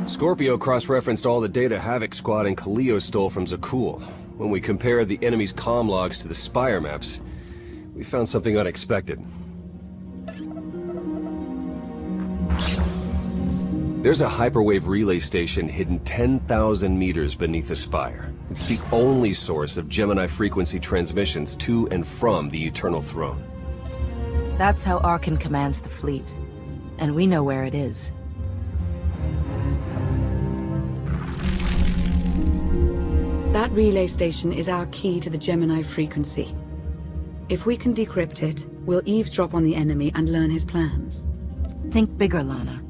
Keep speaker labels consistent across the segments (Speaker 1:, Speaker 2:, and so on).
Speaker 1: Scorpio cross-referenced all the data Havoc Squad and Kaliyo stole from Zakuul. When we compared the enemy's comm logs to the Spire maps, we found something unexpected. There's a hyperwave relay station hidden 10,000 meters beneath the Spire. It's the only source of Gemini frequency transmissions to and from the Eternal Throne.
Speaker 2: That's how Arcann commands the fleet. And we know where it is.
Speaker 3: That relay station is our key to the Gemini frequency. If we can decrypt it, we'll eavesdrop on the enemy and learn his plans.
Speaker 2: Think bigger, Lana.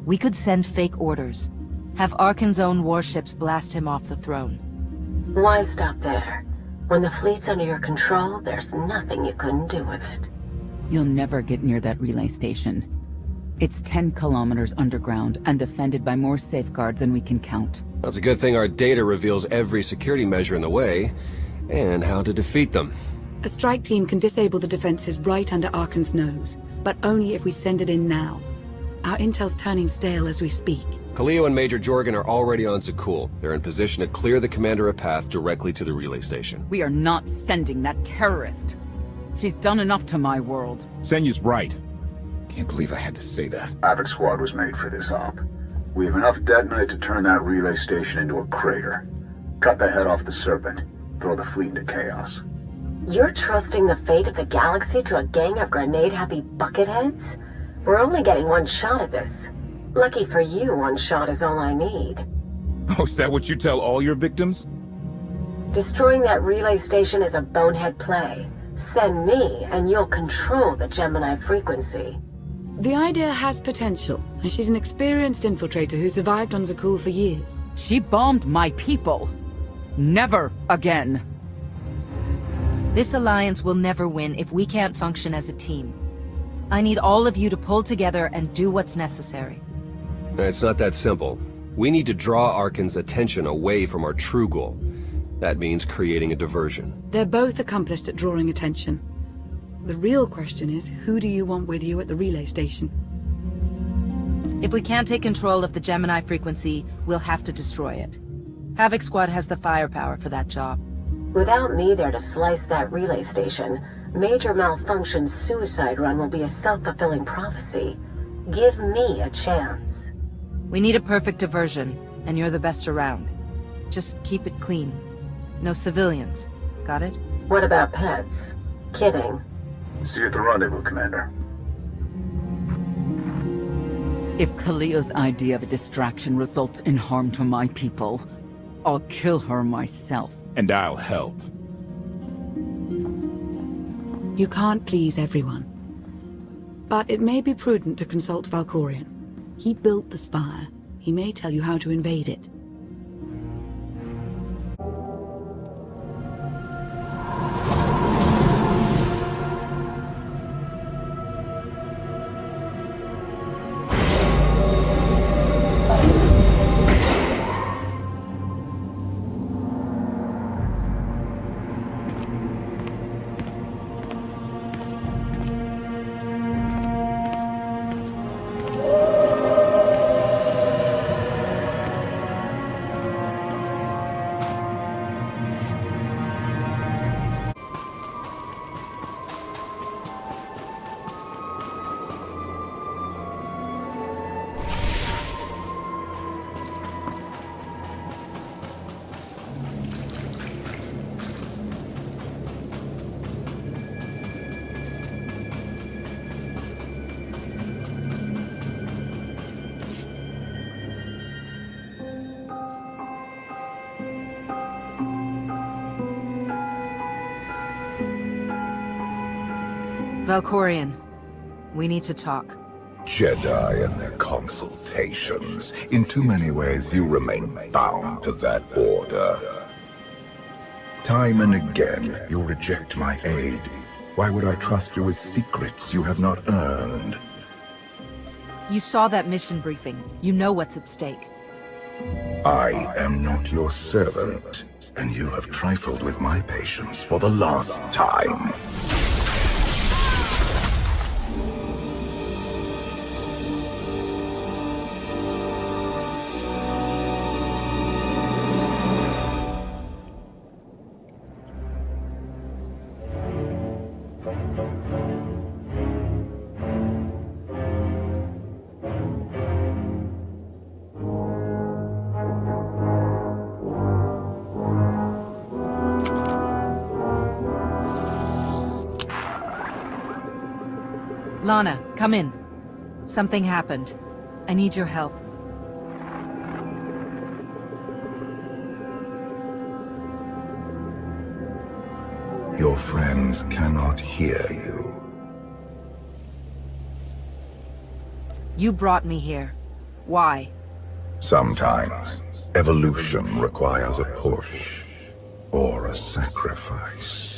Speaker 2: We could send fake orders. Have Arcann's own warships blast him off the throne.
Speaker 4: Why stop there? When the fleet's under your control, there's nothing you couldn't do with it.
Speaker 5: You'll never get near that relay station. It's 10 kilometers underground and defended by more safeguards than we can count.
Speaker 1: That's a good thing our data reveals every security measure in the way, and how to defeat them.
Speaker 3: A strike team can disable the defenses right under Arcann's nose, but only if we send it in now. Our intel's turning stale as we speak.
Speaker 1: Kaliyo and Major Jorgan are already on Zakuul. They're in position to clear the commander a path directly to the relay station.
Speaker 5: We are not sending that terrorist. She's done enough to my world.
Speaker 6: Senyu's right.
Speaker 7: Can't believe I had to say that.
Speaker 8: Havoc Squad was made for this op. We have enough detonite to turn that relay station into a crater. Cut the head off the Serpent. Throw the fleet into chaos.
Speaker 4: You're trusting the fate of the galaxy to a gang of grenade-happy bucketheads? We're only getting one shot at this. Lucky for you, one shot is all I need.
Speaker 6: Oh, is that what you tell all your victims?
Speaker 4: Destroying that relay station is a bonehead play. Send me, and you'll control the Gemini frequency.
Speaker 3: The idea has potential, and she's an experienced infiltrator who survived on Zakuul for years.
Speaker 5: She bombed my people. Never again.
Speaker 2: This alliance will never win if we can't function as a team. I need all of you to pull together and do what's necessary.
Speaker 1: It's not that simple. We need to draw Arcann's attention away from our true goal. That means creating a diversion.
Speaker 3: They're both accomplished at drawing attention. The real question is, who do you want with you at the relay station?
Speaker 2: If we can't take control of the Gemini frequency, we'll have to destroy it. Havoc Squad has the firepower for that job.
Speaker 4: Without me there to slice that relay station, Major Malfunction's suicide run will be a self-fulfilling prophecy. Give me a chance.
Speaker 2: We need a perfect diversion, and you're the best around. Just keep it clean. No civilians. Got it?
Speaker 4: What about pets? Kidding.
Speaker 8: See you at the rendezvous, Commander.
Speaker 5: If Kaliyo's idea of a distraction results in harm to my people, I'll kill her myself.
Speaker 6: And I'll help.
Speaker 3: You can't please everyone. But it may be prudent to consult Valkorian. He built the Spire. He may tell you how to invade it.
Speaker 2: Valkorian, we need to talk.
Speaker 7: Jedi and their consultations. In too many ways, you remain bound to that order. Time and again, you reject my aid. Why would I trust you with secrets you have not earned?
Speaker 2: You saw that mission briefing. You know what's at stake.
Speaker 7: I am not your servant, and you have trifled with my patience for the last time.
Speaker 2: Lana, come in. Something happened. I need your help.
Speaker 7: Your friends cannot hear you.
Speaker 2: You brought me here. Why?
Speaker 7: Sometimes, evolution requires a push, or a sacrifice.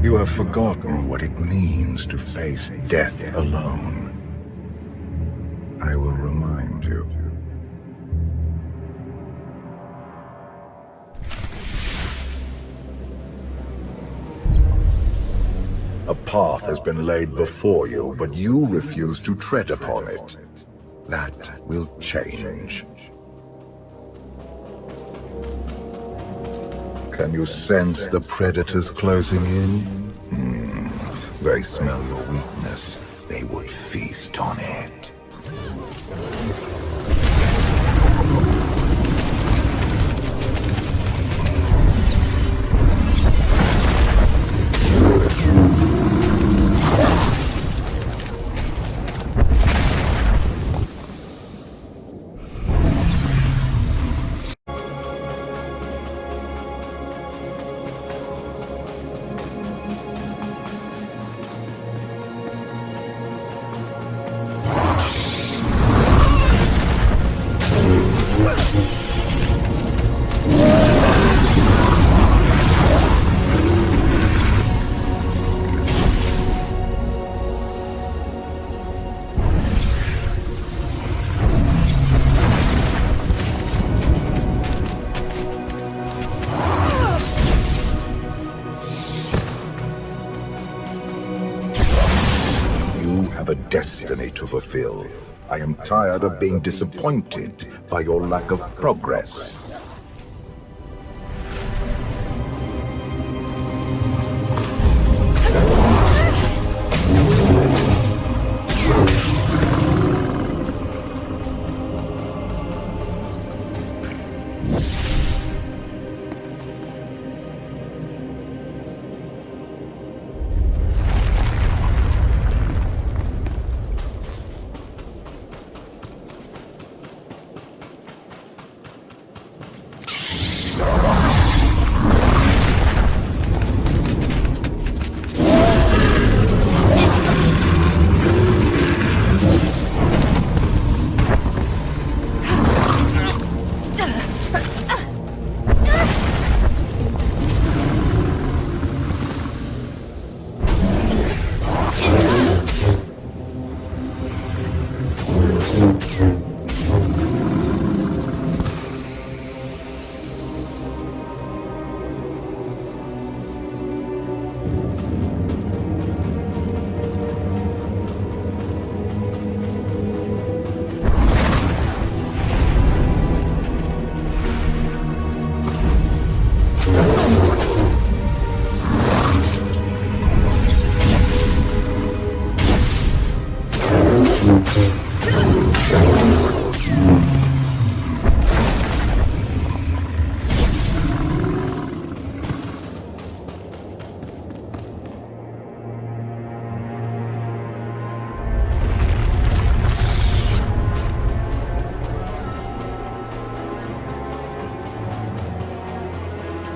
Speaker 7: You have forgotten what it means to face death alone. I will remind you. A path has been laid before you, but you refuse to tread upon it. That will change. Can you sense the predators closing in? They smell your weakness. They would feast on it. A destiny to fulfill. I am tired of being disappointed by your lack of progress.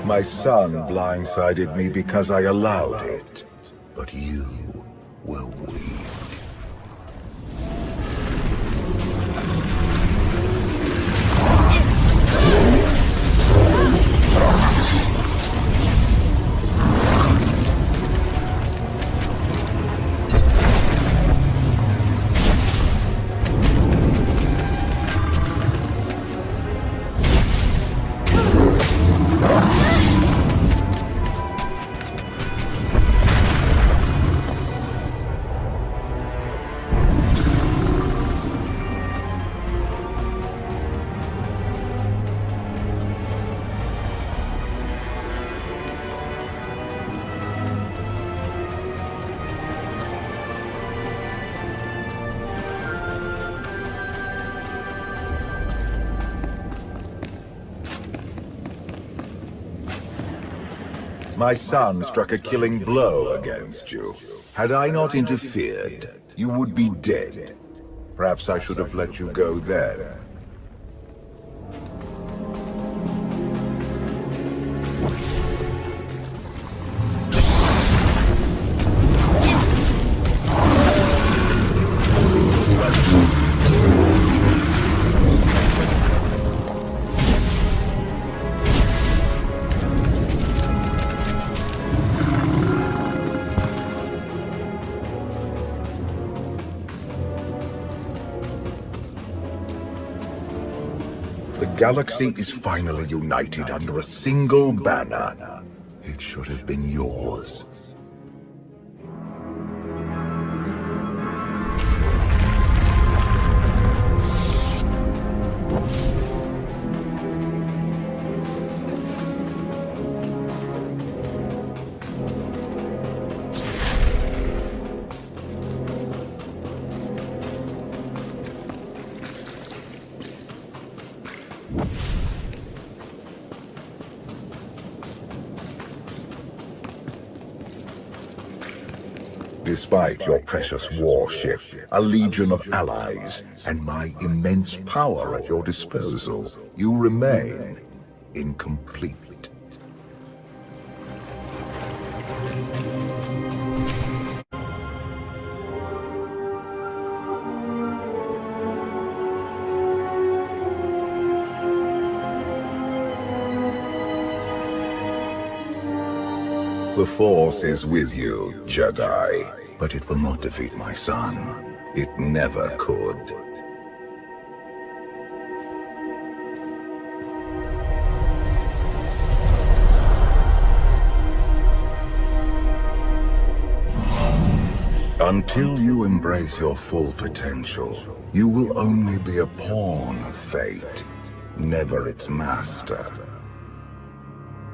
Speaker 7: My son blindsided me because I allowed it, but you were weak. My son struck a killing blow against you. Had I not interfered, you would be dead. Perhaps I should have let you go then. The galaxy is finally united under a single banner. It should have been yours. Despite your precious warship, a legion of allies, and my immense power at your disposal, you remain incomplete. The Force is with you, Jedi, but it will not defeat my son. It never could. Until you embrace your full potential, you will only be a pawn of fate, never its master.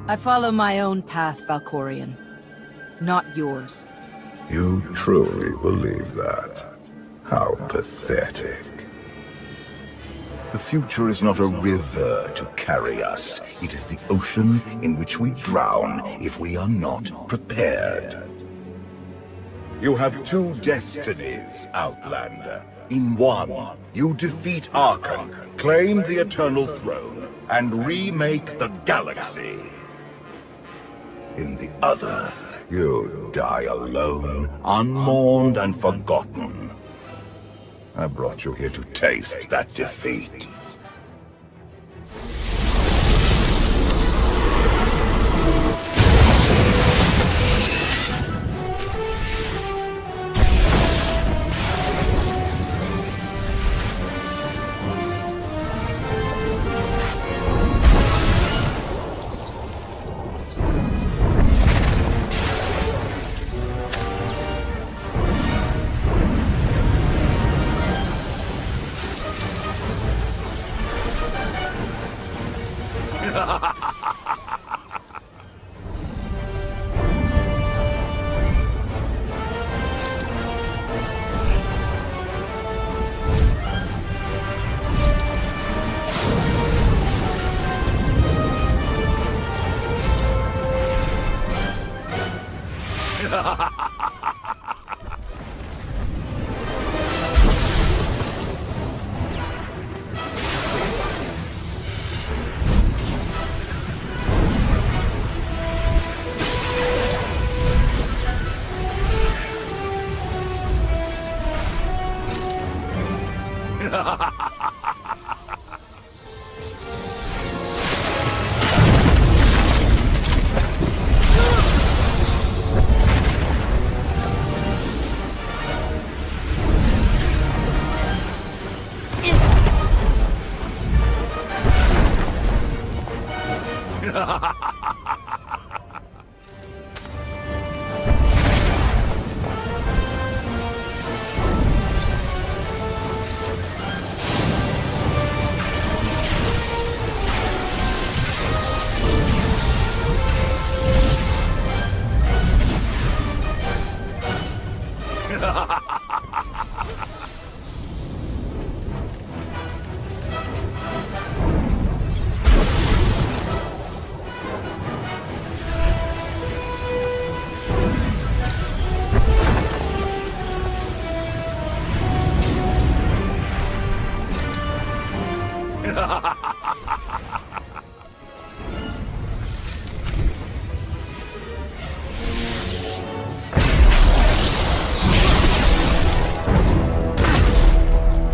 Speaker 2: I follow my own path, Valkorian. Not yours.
Speaker 7: You truly believe that? How pathetic. The future is not a river to carry us. It is the ocean in which we drown if we are not prepared. You have two destinies, Outlander. In one, you defeat Arcann, claim the Eternal Throne, and remake the galaxy. In the other, you die alone, unmourned and forgotten. I brought you here to taste that defeat.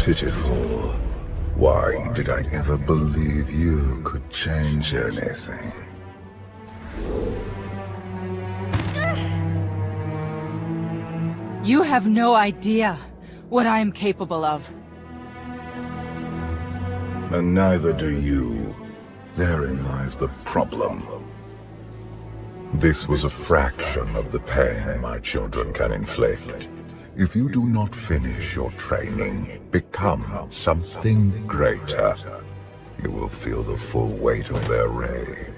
Speaker 7: pitiful. Why did I ever believe you could change anything?
Speaker 2: You have no idea what I am capable of.
Speaker 7: And neither do you. Therein lies the problem. This was a fraction of the pain my children can inflict. If you do not finish your training, become something greater, you will feel the full weight of their rage.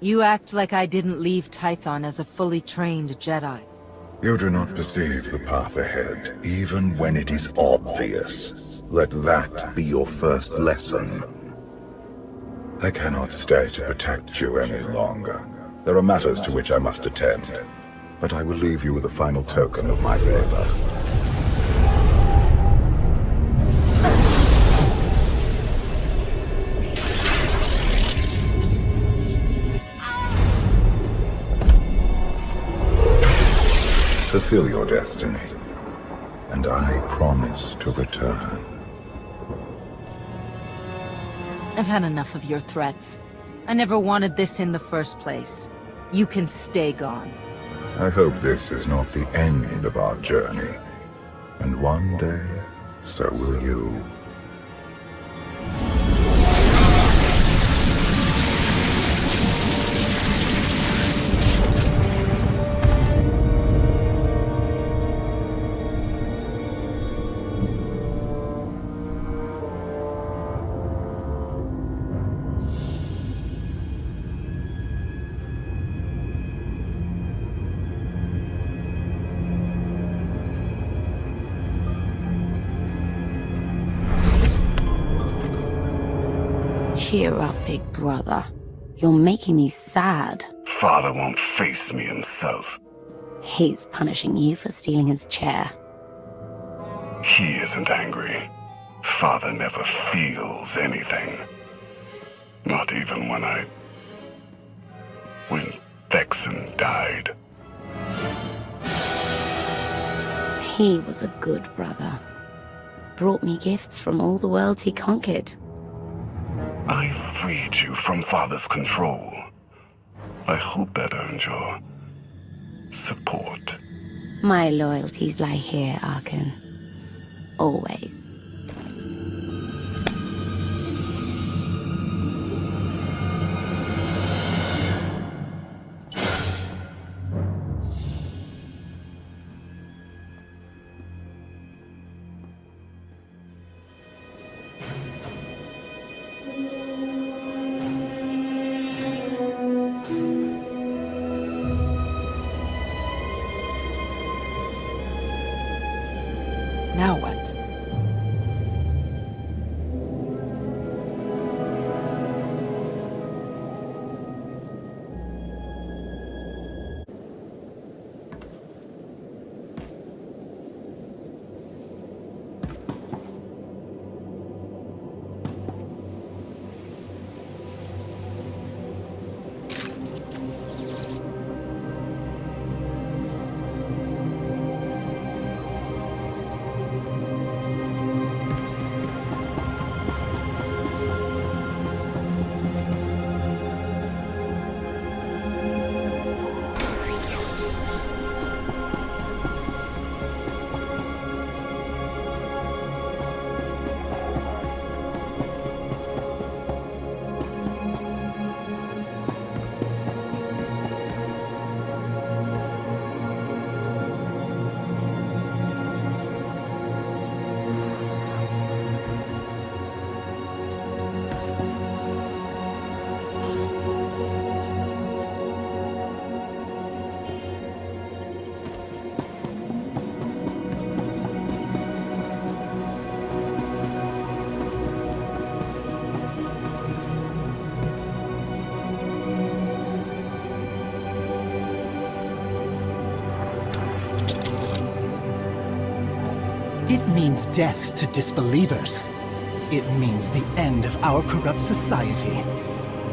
Speaker 2: You act like I didn't leave Tython as a fully trained Jedi.
Speaker 7: You do not perceive the path ahead, even when it is obvious. Let that be your first lesson. I cannot stay to protect you any longer. There are matters to which I must attend, but I will leave you with a final token of my favor. Fulfill your destiny, and I promise to return.
Speaker 2: I've had enough of your threats. I never wanted this in the first place. You can stay gone.
Speaker 7: I hope this is not the end of our journey, and one day, so will you.
Speaker 9: Cheer up, big brother. You're making me sad.
Speaker 10: Father won't face me himself.
Speaker 9: He's punishing you for stealing his chair.
Speaker 10: He isn't angry. Father never feels anything. Not even when Vexen died.
Speaker 9: He was a good brother. Brought me gifts from all the worlds he conquered.
Speaker 10: I freed you from Father's control. I hope that earned your support.
Speaker 9: My loyalties lie here, Arcann. Always.
Speaker 2: Now what?
Speaker 11: It means death to disbelievers. It means the end of our corrupt society.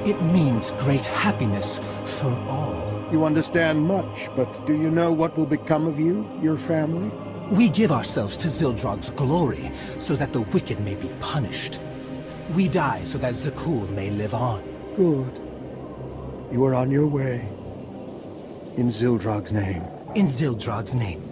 Speaker 11: It means great happiness for all.
Speaker 12: You understand much, but do you know what will become of you, your family?
Speaker 11: We give ourselves to Zildrog's glory, so that the wicked may be punished. We die so that Zakuul may live on.
Speaker 12: Good. You are on your way. In Zildrog's name.
Speaker 11: In Zildrog's name.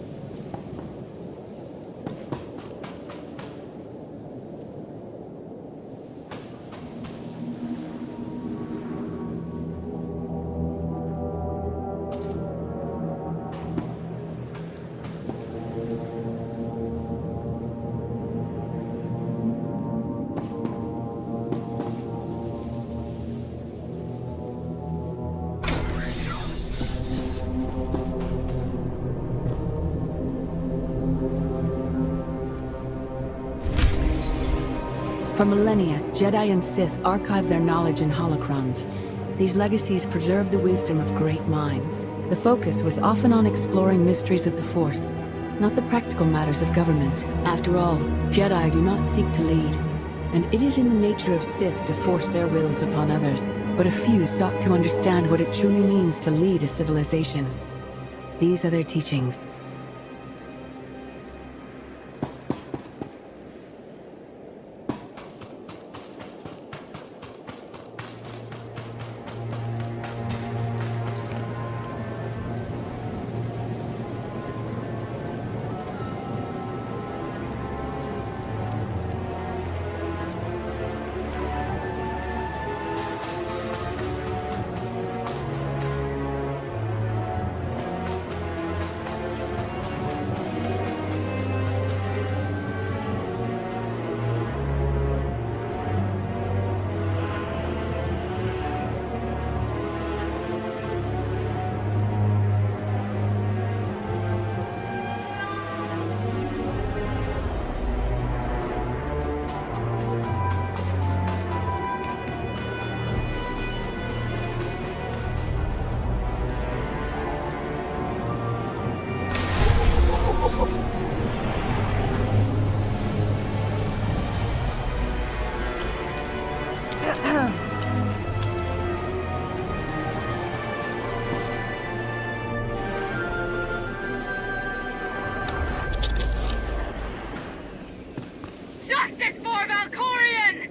Speaker 13: For millennia, Jedi and Sith archived their knowledge in holocrons. These legacies preserved the wisdom of great minds. The focus was often on exploring mysteries of the Force, not the practical matters of government. After all, Jedi do not seek to lead, and it is in the nature of Sith to force their wills upon others. But a few sought to understand what it truly means to lead a civilization. These are their teachings.
Speaker 14: Justice for Valkorian!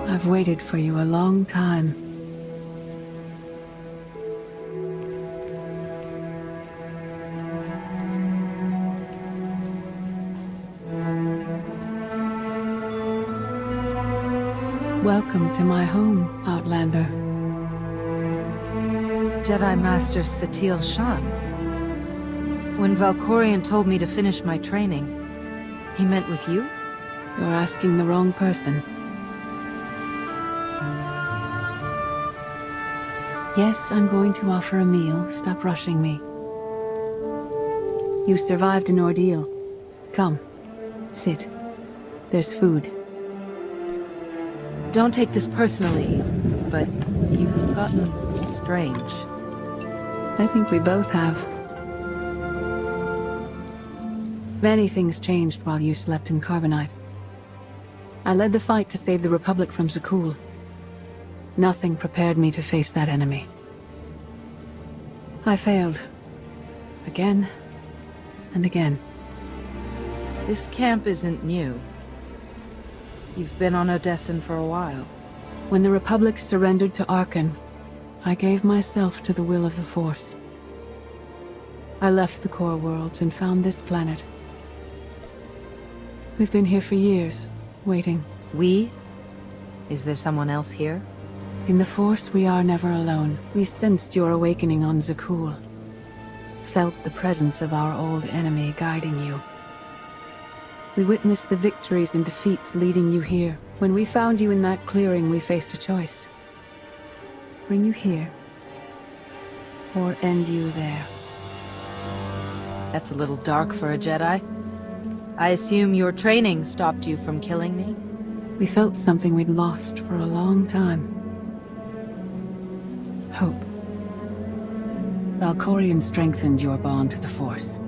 Speaker 13: I've waited for you a long time. Welcome to my home, Outlander.
Speaker 2: Jedi Master Satele Shan. When Valkorian told me to finish my training, he meant with you?
Speaker 13: You're asking the wrong person. Yes, I'm going to offer a meal. Stop rushing me. You survived an ordeal. Come, sit. There's food.
Speaker 2: Don't take this personally, but you've gotten strange.
Speaker 13: I think we both have. Many things changed while you slept in Carbonite. I led the fight to save the Republic from Zakuul. Nothing prepared me to face that enemy. I failed. Again and again.
Speaker 2: This camp isn't new. You've been on Odessen for a while.
Speaker 13: When the Republic surrendered to Arcann, I gave myself to the will of the Force. I left the core worlds and found this planet. We've been here for years, waiting.
Speaker 2: We? Is there someone else here?
Speaker 13: In the Force, we are never alone. We sensed your awakening on Zakuul. Felt the presence of our old enemy guiding you. We witnessed the victories and defeats leading you here. When we found you in that clearing, we faced a choice. Bring you here, or end you there.
Speaker 2: That's a little dark for a Jedi. I assume your training stopped you from killing me?
Speaker 13: We felt something we'd lost for a long time. Hope. Valkorian strengthened your bond to the Force.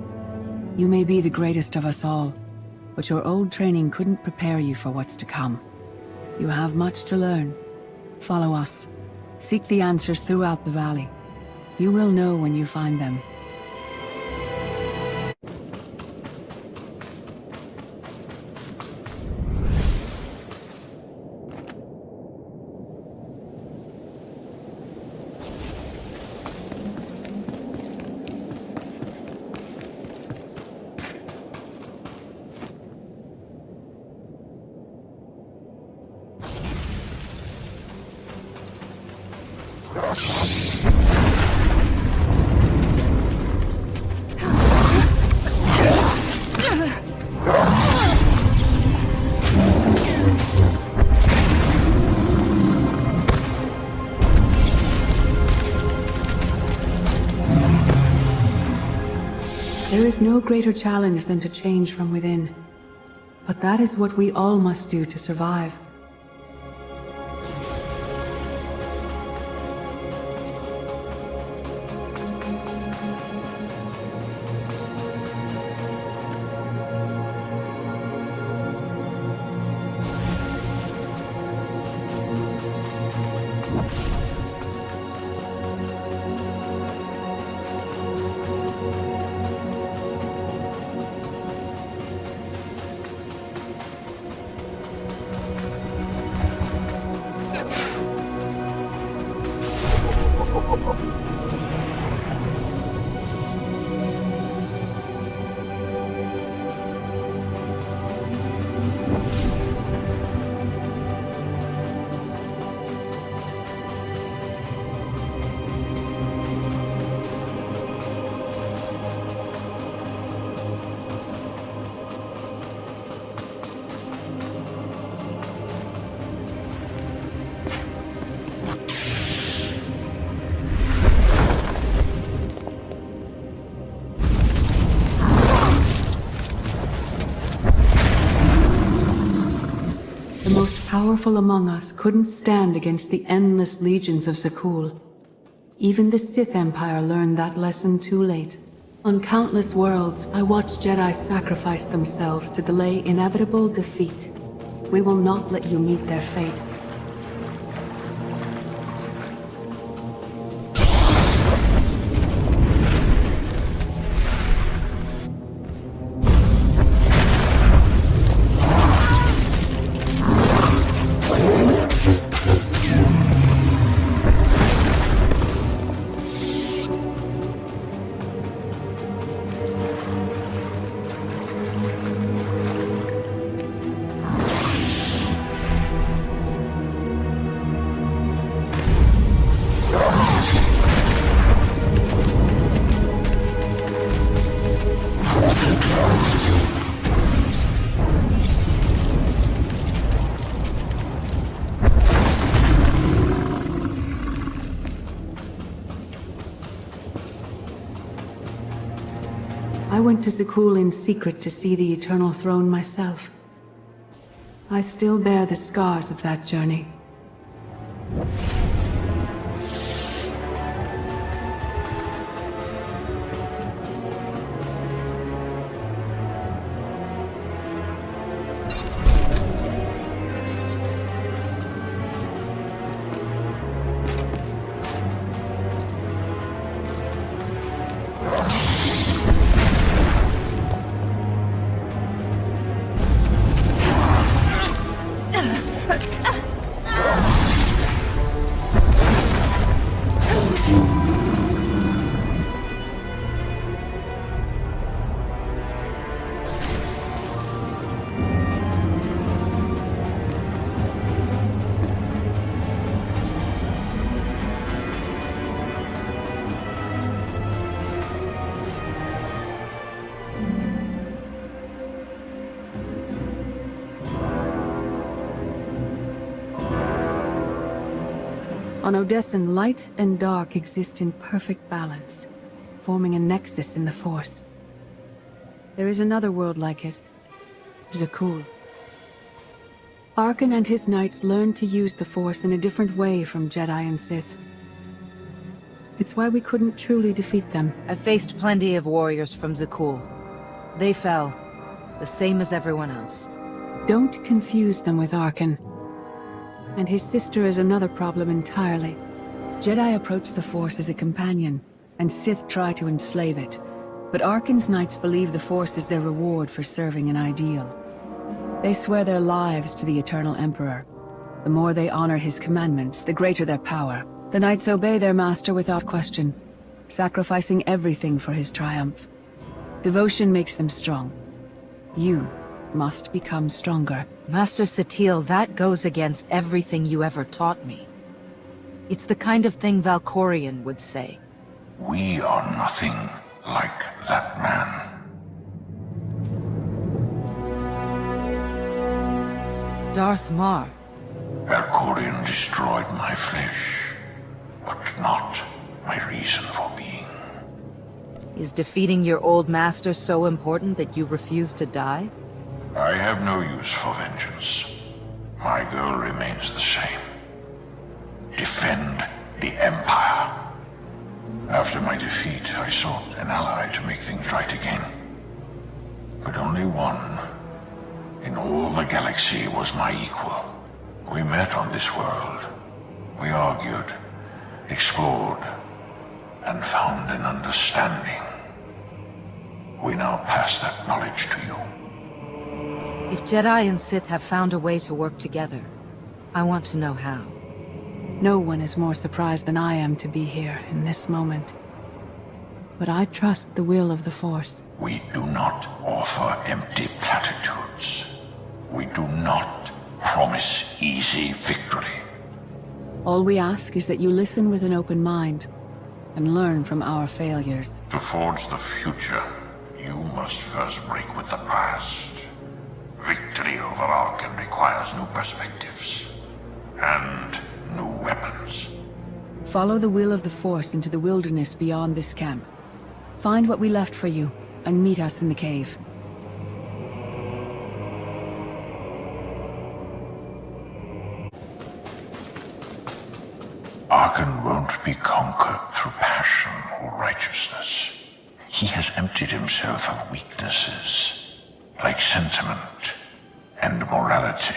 Speaker 13: You may be the greatest of us all, but your old training couldn't prepare you for what's to come. You have much to learn. Follow us. Seek the answers throughout the valley. You will know when you find them. There is no greater challenge than to change from within. But that is what we all must do to survive. The most powerful among us couldn't stand against the endless legions of Zakuul. Even the Sith Empire learned that lesson too late. On countless worlds, I watched Jedi sacrifice themselves to delay inevitable defeat. We will not let you meet their fate. I went to Zakuul in secret to see the Eternal Throne myself. I still bear the scars of that journey. On Odessen, light and dark exist in perfect balance, forming a nexus in the Force. There is another world like it, Zakuul. Arcann and his knights learned to use the Force in a different way from Jedi and Sith. It's why we couldn't truly defeat them.
Speaker 2: I've faced plenty of warriors from Zakuul. They fell, the same as everyone else.
Speaker 13: Don't confuse them with Arcann. And his sister is another problem entirely. Jedi approach the Force as a companion, and Sith try to enslave it. But Arcann's knights believe the Force is their reward for serving an ideal. They swear their lives to the Eternal Emperor. The more they honor his commandments, the greater their power. The knights obey their master without question, sacrificing everything for his triumph. Devotion makes them strong. You must become stronger.
Speaker 2: Master Satil, that goes against everything you ever taught me. It's the kind of thing Valkorian would say.
Speaker 10: We are nothing like that man.
Speaker 2: Darth Mar.
Speaker 10: Valkorian destroyed my flesh, but not my reason for being.
Speaker 2: Is defeating your old master so important that you refuse to die?
Speaker 10: I have no use for vengeance. My goal remains the same. Defend the Empire. After my defeat, I sought an ally to make things right again. But only one in all the galaxy was my equal. We met on this world. We argued, explored, and found an understanding. We now pass that knowledge to you.
Speaker 2: If Jedi and Sith have found a way to work together, I want to know how.
Speaker 13: No one is more surprised than I am to be here in this moment. But I trust the will of the Force.
Speaker 10: We do not offer empty platitudes. We do not promise easy victory.
Speaker 13: All we ask is that you listen with an open mind and learn from our failures.
Speaker 10: To forge the future, you must first break with the past. Victory over Arcann requires new perspectives and new weapons.
Speaker 13: Follow the will of the Force into the wilderness beyond this camp. Find what we left for you and meet us in the cave.
Speaker 10: Arcann won't be conquered through passion or righteousness. He has emptied himself of weaknesses, like sentiment and morality.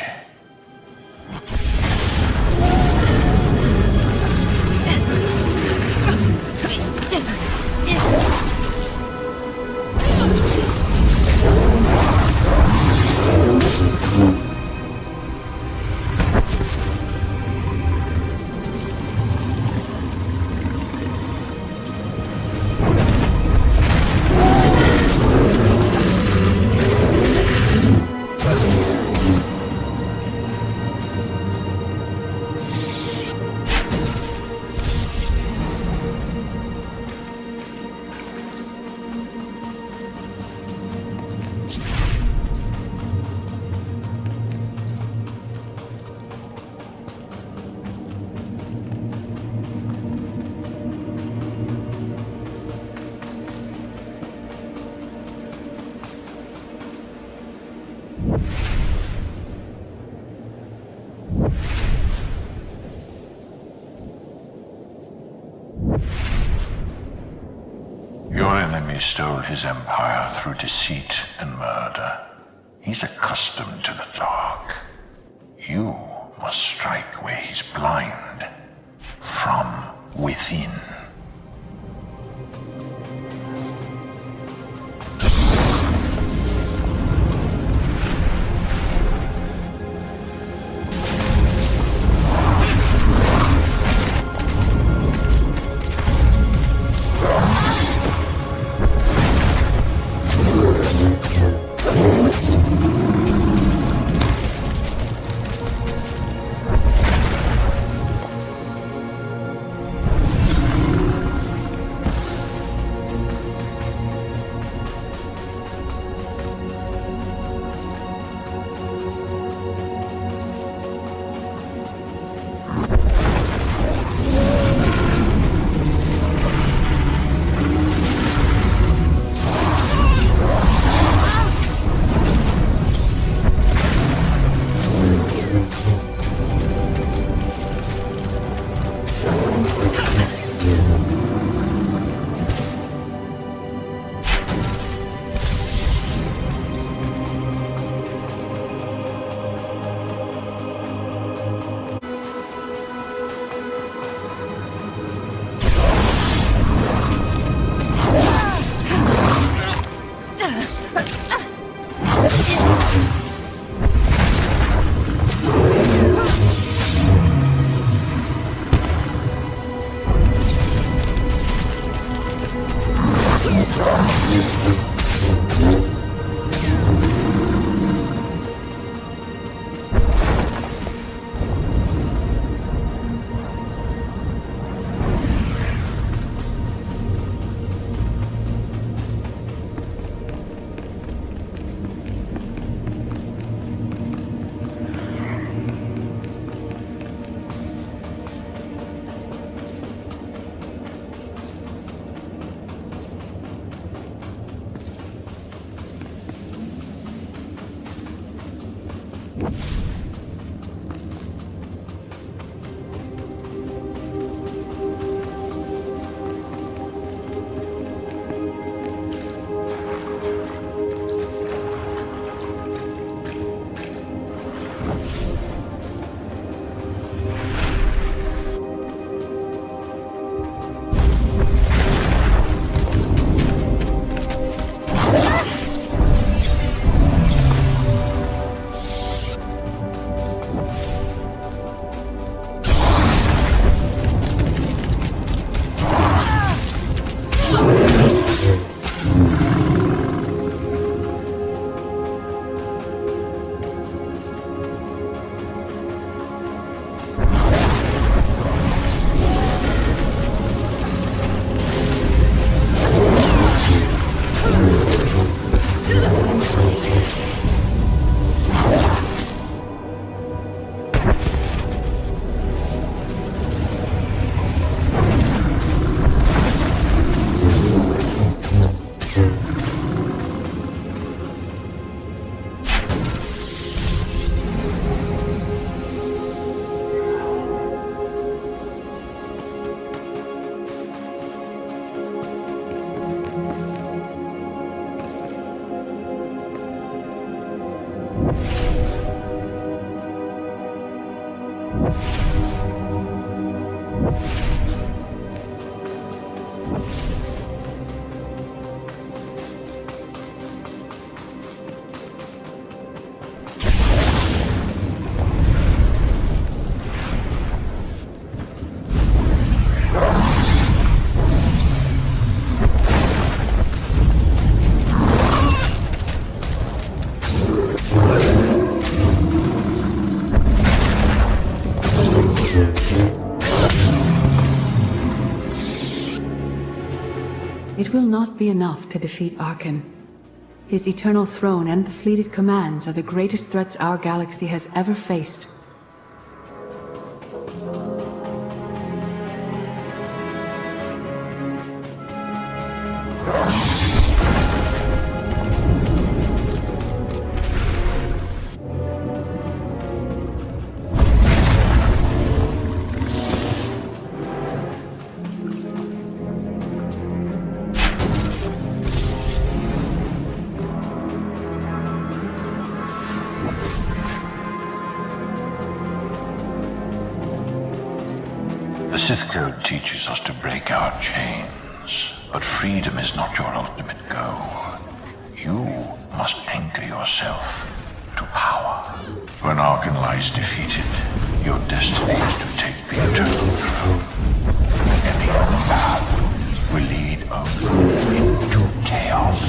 Speaker 10: Your enemy stole his empire through deceit and murder. He's accustomed to the dark. You must strike where he's blind, from within.
Speaker 13: It will not be enough to defeat Arcann. His eternal throne and the fleeted commands are the greatest threats our galaxy has ever faced.
Speaker 10: The Sith Code teaches us to break our chains, but freedom is not your ultimate goal. You must anchor yourself to power. When Arcann lies defeated, your destiny is to take the eternal throne. Any other path will lead only into chaos.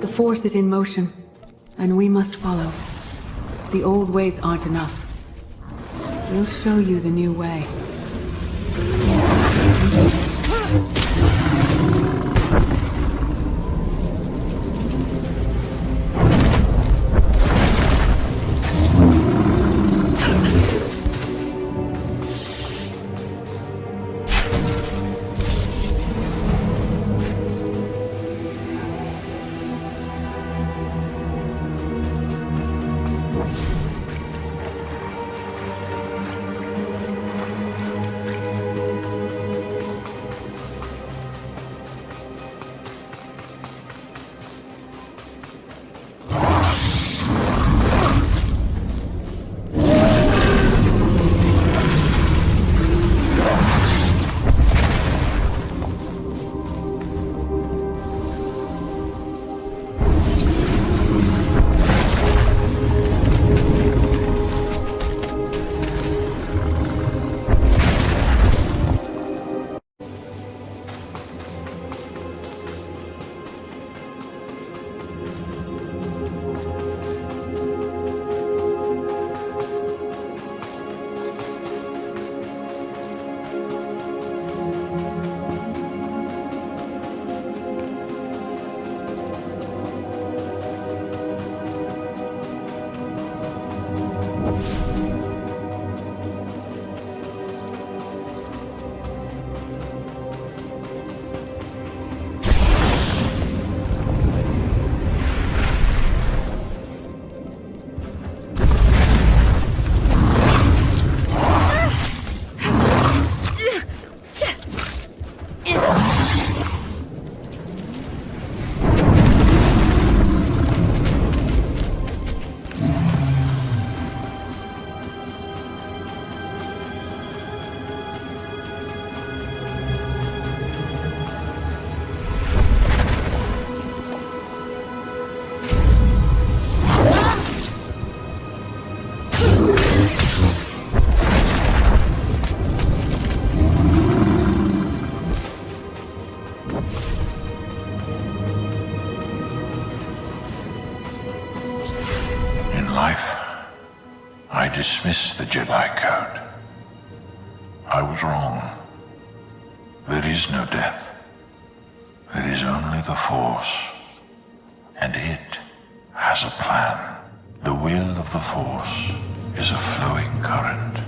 Speaker 13: The Force is in motion, and we must follow. The old ways aren't enough. We'll show you the new way.
Speaker 10: I was wrong. There is no death. There is only the Force. And it has a plan. The will of the Force is a flowing current.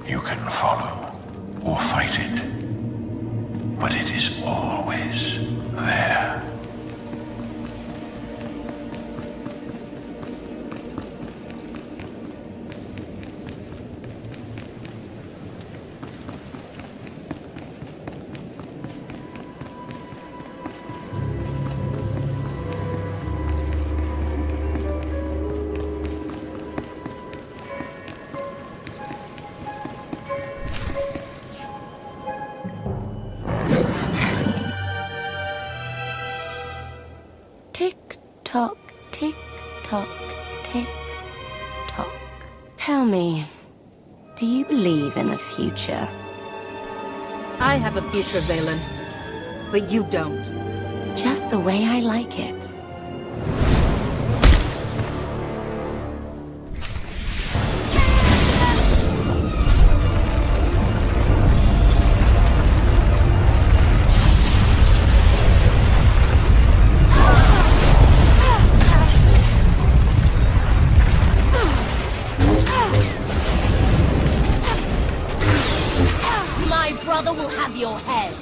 Speaker 10: You can follow or fight it, but it is always there.
Speaker 9: Tick-tock, tick-tock, tick-tock. Tell me, do you believe in the future?
Speaker 2: I have a future, Vaylin. But you don't.
Speaker 9: Just the way I like it.
Speaker 14: Your head.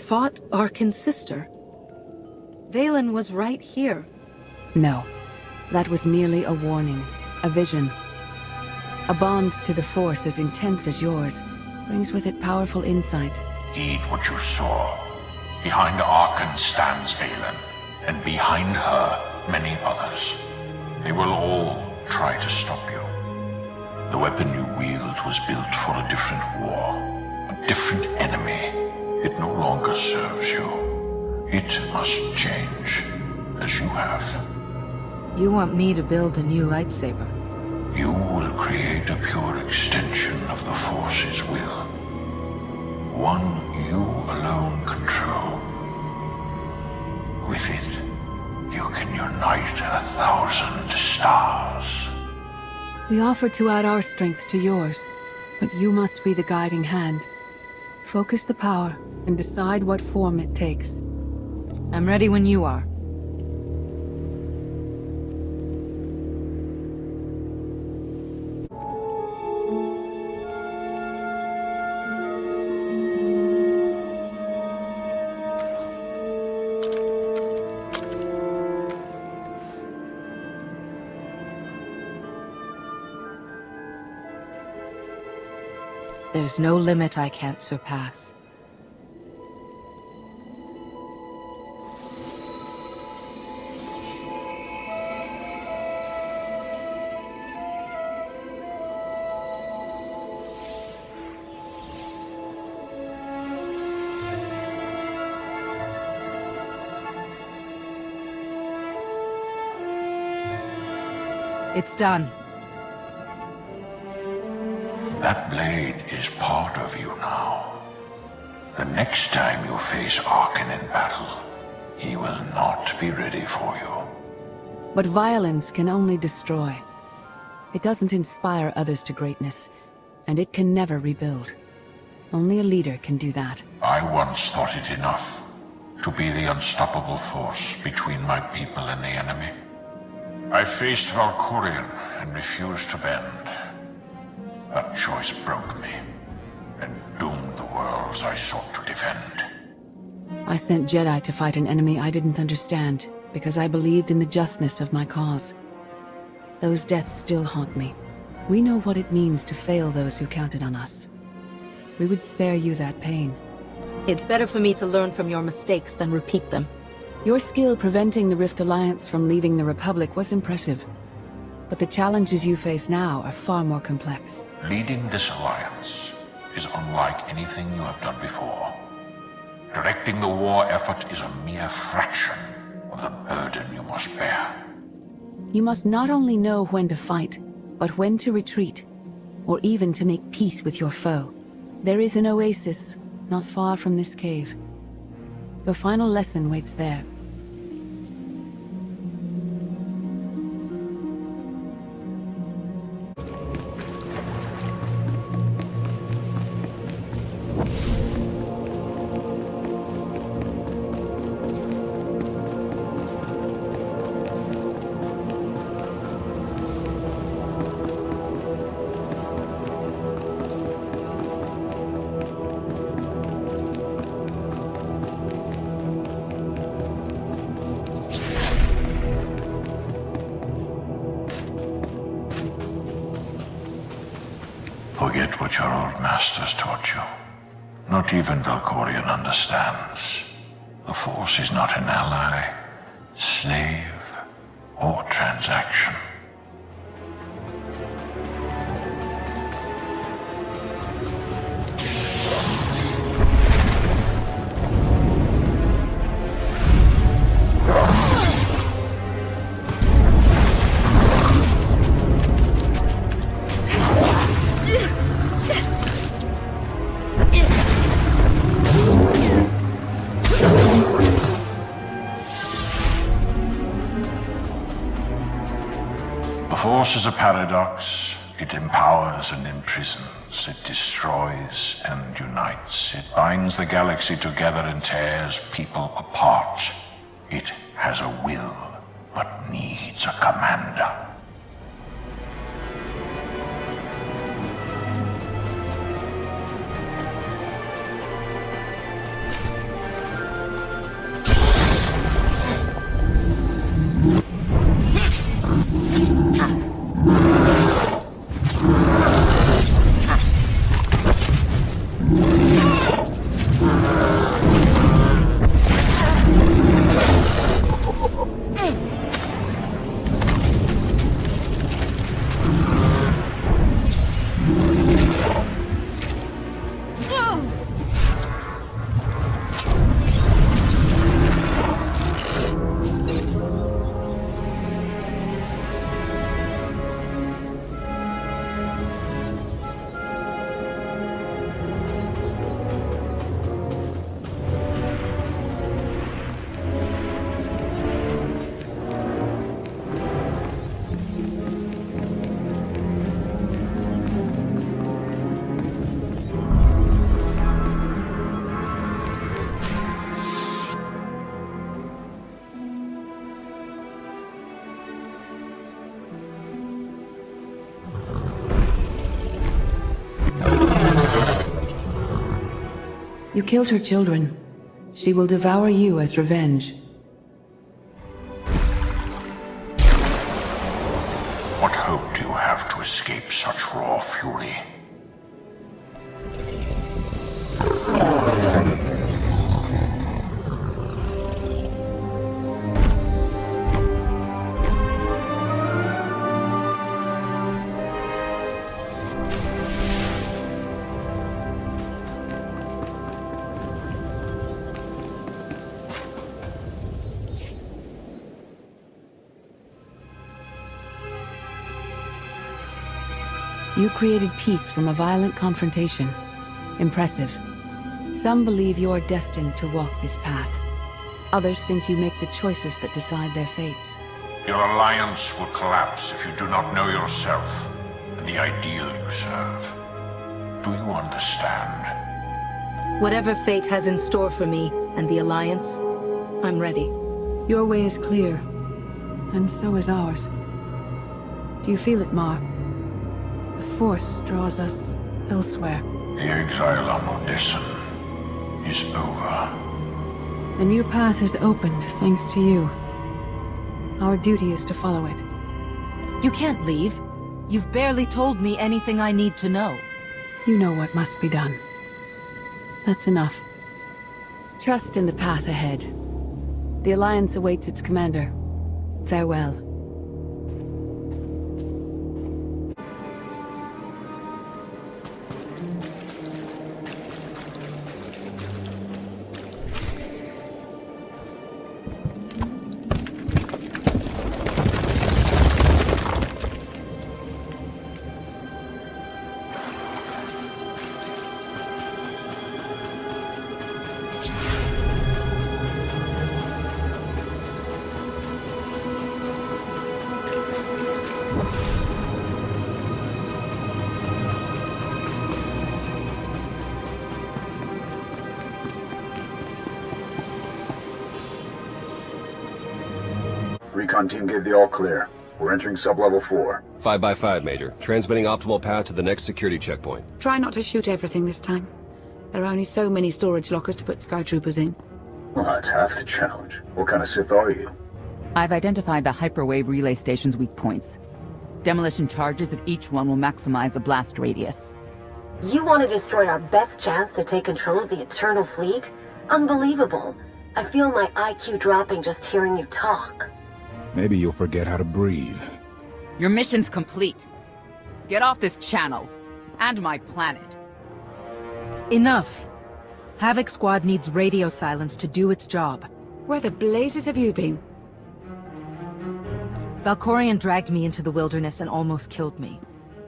Speaker 2: Fought Arcann's sister. Vaylin was right here.
Speaker 13: No. That was merely a warning. A vision. A bond to the Force as intense as yours brings with it powerful insight.
Speaker 10: Heed what you saw. Behind Arcann stands Vaylin, and behind her, many others. They will all try to stop you. The weapon you wield was built for a different war, a different enemy. It no longer serves you. It must change, as you have.
Speaker 2: You want me to build a new lightsaber?
Speaker 10: You will create a pure extension of the Force's will. One you alone control. With it, you can unite 1,000 stars.
Speaker 13: We offer to add our strength to yours, but you must be the guiding hand. Focus the power and decide what form it takes.
Speaker 2: I'm ready when you are. There's no limit I can't surpass. It's done.
Speaker 10: That blade is part of you now. The next time you face Arcann in battle, he will not be ready for you.
Speaker 13: But violence can only destroy. It doesn't inspire others to greatness, and it can never rebuild. Only a leader can do that.
Speaker 10: I once thought it enough to be the unstoppable force between my people and the enemy. I faced Valkorian and refused to bend. That choice broke me, and doomed the worlds I sought to defend.
Speaker 13: I sent Jedi to fight an enemy I didn't understand, because I believed in the justness of my cause. Those deaths still haunt me. We know what it means to fail those who counted on us. We would spare you that pain.
Speaker 2: It's better for me to learn from your mistakes than repeat them.
Speaker 13: Your skill preventing the Rift Alliance from leaving the Republic was impressive. But the challenges you face now are far more complex.
Speaker 10: Leading this alliance is unlike anything you have done before. Directing the war effort is a mere fraction of the burden you must bear.
Speaker 13: You must not only know when to fight, but when to retreat, or even to make peace with your foe. There is an oasis not far from this cave. Your final lesson waits there.
Speaker 10: Forget what your old masters taught you. Not even Valkorian understands. The Force is not an ally, slave, or transaction. The Force is a paradox. It empowers and imprisons. It destroys and unites. It binds the galaxy together and tears people apart. It has a will, but needs a commander.
Speaker 13: You killed her children. She will devour you as revenge.
Speaker 10: What hope do you have to escape such raw fury?
Speaker 13: You created peace from a violent confrontation. Impressive. Some believe you are destined to walk this path. Others think you make the choices that decide their fates.
Speaker 10: Your alliance will collapse if you do not know yourself and the ideal you serve. Do you understand?
Speaker 2: Whatever fate has in store for me and the Alliance, I'm ready.
Speaker 13: Your way is clear, and so is ours. Do you feel it, Mar? The Force draws us elsewhere.
Speaker 10: The exile on Odessen is over.
Speaker 13: A new path is opened thanks to you. Our duty is to follow it.
Speaker 2: You can't leave. You've barely told me anything I need to know.
Speaker 13: You know what must be done. That's enough. Trust in the path ahead. The Alliance awaits its commander. Farewell.
Speaker 8: Recon team gave the all-clear. We're entering sub-level 4.
Speaker 1: 5x5, Major. Transmitting optimal path to the next security checkpoint.
Speaker 3: Try not to shoot everything this time. There are only so many storage lockers to put Sky Troopers in.
Speaker 8: Well, that's half the challenge. What kind of Sith are you?
Speaker 5: I've identified the hyperwave relay station's weak points. Demolition charges at each one will maximize the blast radius.
Speaker 4: You want to destroy our best chance to take control of the Eternal Fleet? Unbelievable. I feel my IQ dropping just hearing you talk.
Speaker 6: Maybe you'll forget how to breathe.
Speaker 5: Your mission's complete. Get off this channel. And my planet.
Speaker 2: Enough. Havoc Squad needs radio silence to do its job.
Speaker 3: Where the blazes have you been?
Speaker 2: Valkorian dragged me into the wilderness and almost killed me.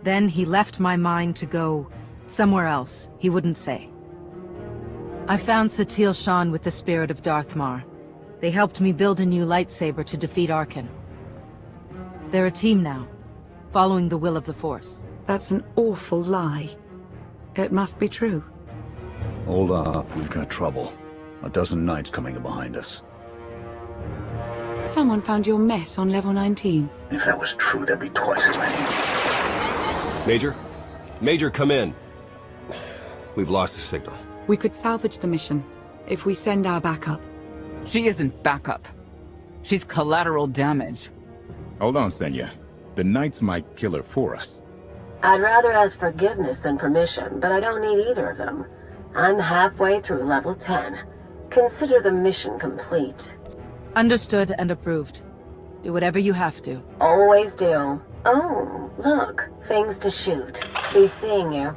Speaker 2: Then he left my mind to go somewhere else. He wouldn't say. I found SWTOR Shan with the spirit of Darthmar. They helped me build a new lightsaber to defeat Arcann. They're a team now, following the will of the Force.
Speaker 3: That's an awful lie. It must be true.
Speaker 8: Hold up, we've got trouble. A dozen knights coming in behind us.
Speaker 3: Someone found your mess on level 19.
Speaker 8: If that was true, there'd be twice as many.
Speaker 1: Major? Major, come in. We've lost the signal.
Speaker 3: We could salvage the mission if we send our backup.
Speaker 5: She isn't backup. She's collateral damage.
Speaker 6: Hold on, Senya. The knights might kill her for us.
Speaker 4: I'd rather ask forgiveness than permission, but I don't need either of them. I'm halfway through level 10. Consider the mission complete.
Speaker 2: Understood and approved. Do whatever you have to.
Speaker 4: Always do. Oh, look. Things to shoot. Be seeing you.